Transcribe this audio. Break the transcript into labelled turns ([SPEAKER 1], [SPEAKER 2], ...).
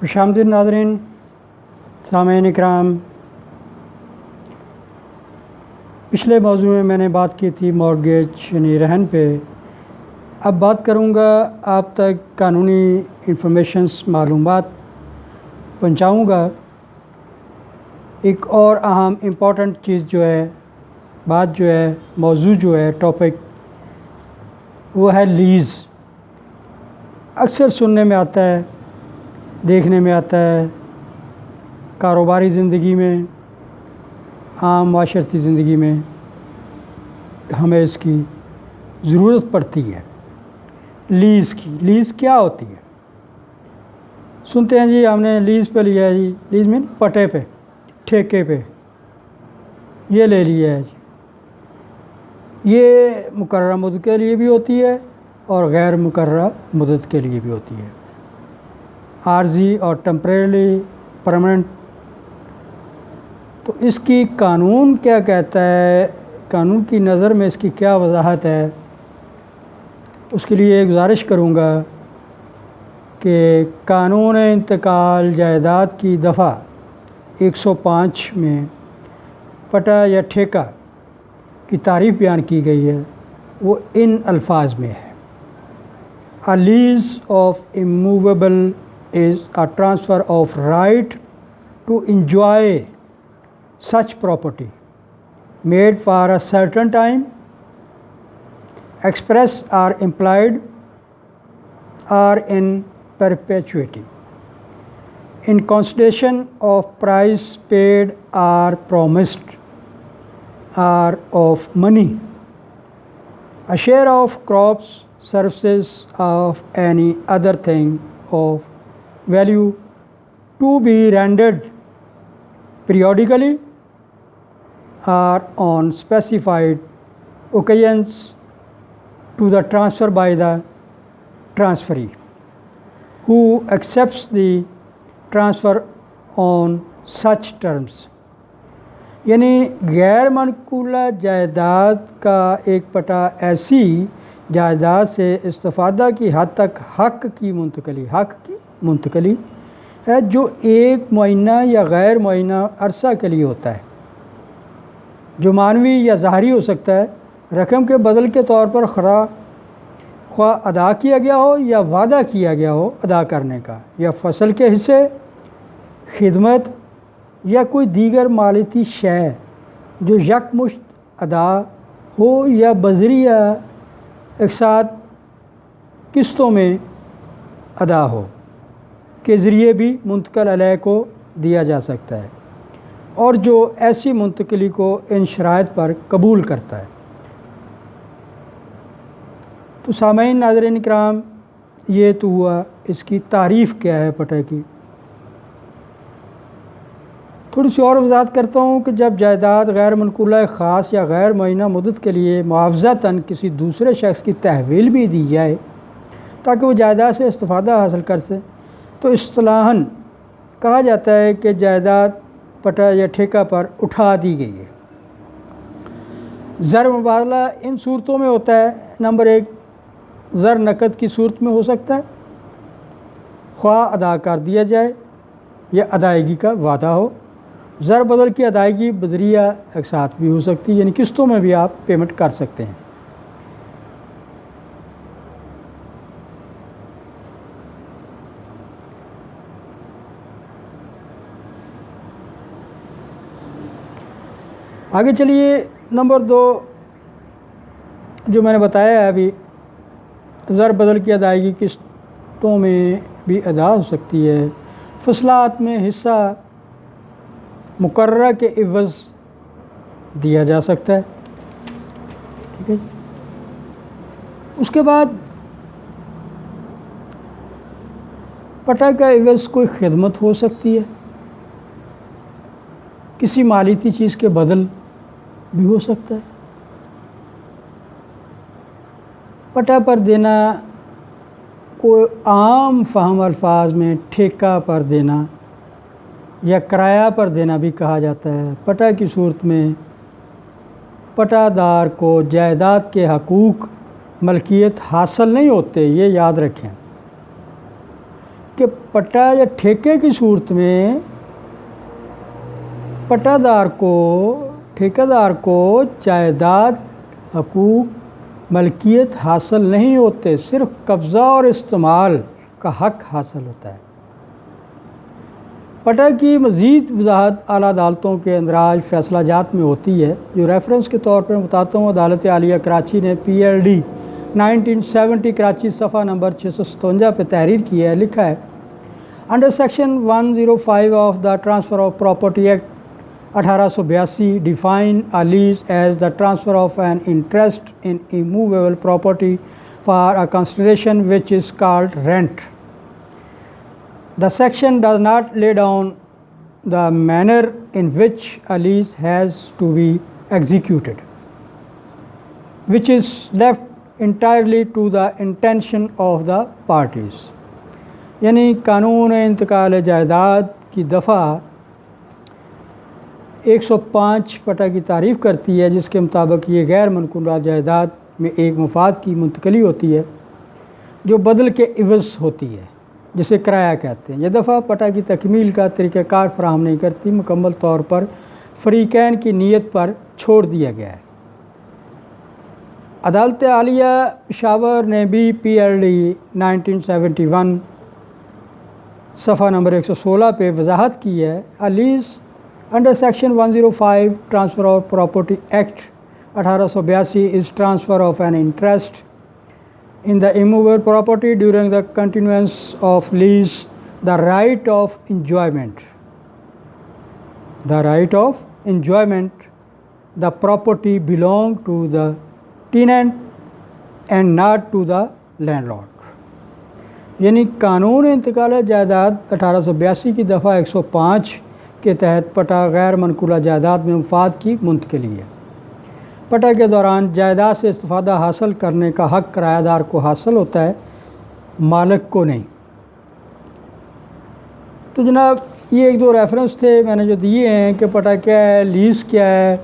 [SPEAKER 1] खुशामदीद नाज़रीन, सामईन इकराम। पिछले मौज़ू में मैंने बात की थी मॉर्गेज यानी रहन पे। अब बात करूँगा आप तक कानूनी इंफॉर्मेशंस मालूमात पहुँचाऊँगा। एक और अहम इम्पॉर्टेंट चीज़ जो है, बात जो है, मौजू जो है, टॉपिक, वो है लीज़। अक्सर सुनने में आता है, देखने में आता है, कारोबारी ज़िंदगी में, आम माशरती ज़िंदगी में हमें इसकी ज़रूरत पड़ती है, लीज़ की। लीज़ क्या होती है? सुनते हैं जी हमने लीज़ पे लिया है जी, लीज़ मीन पटे पे, ठेके पे ये ले लिया है जी। ये मुकर्रर मुद्दत के लिए भी होती है और गैर मुकर्रर मुद्दत के लिए भी होती है, आर्जी और टेम्परेरी, परमानेंट। तो इसकी कानून क्या कहता है, कानून की नज़र में इसकी क्या वजाहत है, उसके लिए एक गुजारिश करूँगा कि कानून इंतकाल जायदाद की दफ़ा 105 में पटा या ठेका की तारीफ़ बयान की गई है। वो इन अल्फाज में है: a lease of immovable is a transfer of right to enjoy such property made for a certain time, express or implied, or in perpetuity, in consideration of price paid or promised, or of money, a share of crops, services, of any other thing of value to be rendered periodically or on specified occasions to the transfer by the transferee, who accepts the transfer on such terms। यानी गैर मनकूला जायदाद का एक पटा ऐसी जायदाद से इस्तिफ़ादा की हद तक हक़ की मुंतकली है जो एक मुअय्यना या गैर मुअय्यना अरसा के लिए होता है, जो मानवी या ज़ाहरी हो सकता है, रकम के बदल के तौर पर ख्वाह अदा किया गया हो या वादा किया गया हो अदा करने का, या फसल के हिस्से, खिदमत या कोई दीगर मालियती शय जो यकमुश्त अदा हो या बज़रिया एक साथ किस्तों में अदा हो के ज़रिए भी मुंतकिल अलैह को दिया जा सकता है, और जो ऐसी मुंतकली को इन शराइत पर कबूल करता है। तो सामईन नाज़रीन इकराम, ये तो हुआ इसकी तारीफ़ क्या है पटे की। थोड़ी सी और वजाहत करता हूँ कि जब जायदाद गैर मनकूला ख़ास या गैर मुअय्यना मुद्दत के लिए मुआवज़तन किसी दूसरे शख्स की तहवील भी दी जाए ताकि वो जायदाद से इस्तिफ़ादा हासिल कर सके, तो इस्तिलाहन कहा जाता है कि जायदाद पटा या ठेका पर उठा दी गई है। ज़र मुबादला इन सूरतों में होता है। नंबर एक, ज़र नकद की सूरत में हो सकता है, ख्वाह अदा कर दिया जाए या अदायगी का वादा हो। ज़र बदल की अदायगी बदरिया एक साथ भी हो सकती है, यानी किस्तों में भी आप पेमेंट कर सकते हैं। आगे चलिए, नंबर 2 जो मैंने बताया है अभी, ज़र बदल की अदायगी किस्तों में भी अदा हो सकती है। फसलात में हिस्सा मुकर्रर के इवज़ दिया जा सकता है, ठीक है। उसके बाद पटा का इवज़ कोई खिदमत हो सकती है, किसी मालियती चीज़ के बदल भी हो सकता है। पटा पर देना कोई आम फ़हम अल्फाज में ठेका पर देना या किराया पर देना भी कहा जाता है। पटा की सूरत में पटादार को जायदाद के हकूक़ मलकियत हासिल नहीं होते, ये याद रखें। کہ پٹا یا ٹھیکے کی صورت میں پٹا دار کو جائیداد حقوق ملکیت حاصل نہیں ہوتے، صرف قبضہ اور استعمال کا حق حاصل ہوتا ہے۔ پٹا کی مزید وضاحت اعلیٰ عدالتوں کے اندراج فیصلہ جات میں ہوتی ہے، جو ریفرنس کے طور پر بتاتا ہوں۔ عدالت عالیہ کراچی نے PLD 1970 کراچی صفحہ نمبر 657 پہ تحریر کی ہے، لکھا ہے under section 105 of the transfer of property act 1882 define a lease as the transfer of an interest in immovable property for a consideration which is called rent. The section does not lay down the manner in which a lease has to be executed, which is left entirely to the intention of the parties. یعنی قانون انتقال جائیداد کی دفعہ 105 پٹا کی تعریف کرتی ہے، جس کے مطابق یہ غیر منقولہ جائیداد میں ایک مفاد کی منتقلی ہوتی ہے جو بدل کے عوض ہوتی ہے، جسے کرایہ کہتے ہیں۔ یہ دفعہ پٹا کی تکمیل کا طریقہ کار فراہم نہیں کرتی، مکمل طور پر فریقین کی نیت پر چھوڑ دیا گیا ہے۔ عدالت عالیہ پشاور نے بھی PLD 1971 صفحہ نمبر 116 پہ وضاحت کی ہے، lease Under Section 105 Transfer of Property Act 1882 is transfer of an interest in the immovable property during the continuance of lease, the right of enjoyment. The property belong to the tenant and not to the landlord. یعنی قانون انتقال جائیداد 1882 کی دفعہ 105 کے تحت پٹا غیر منقولہ جائیداد میں مفاد کی منتقلی ہے۔ پٹا کے دوران جائیداد سے استفادہ حاصل کرنے کا حق کرایہ دار کو حاصل ہوتا ہے، مالک کو نہیں۔ تو جناب یہ ایک دو ریفرنس تھے میں نے جو دیے ہیں کہ پٹا کیا ہے، لیز کیا ہے،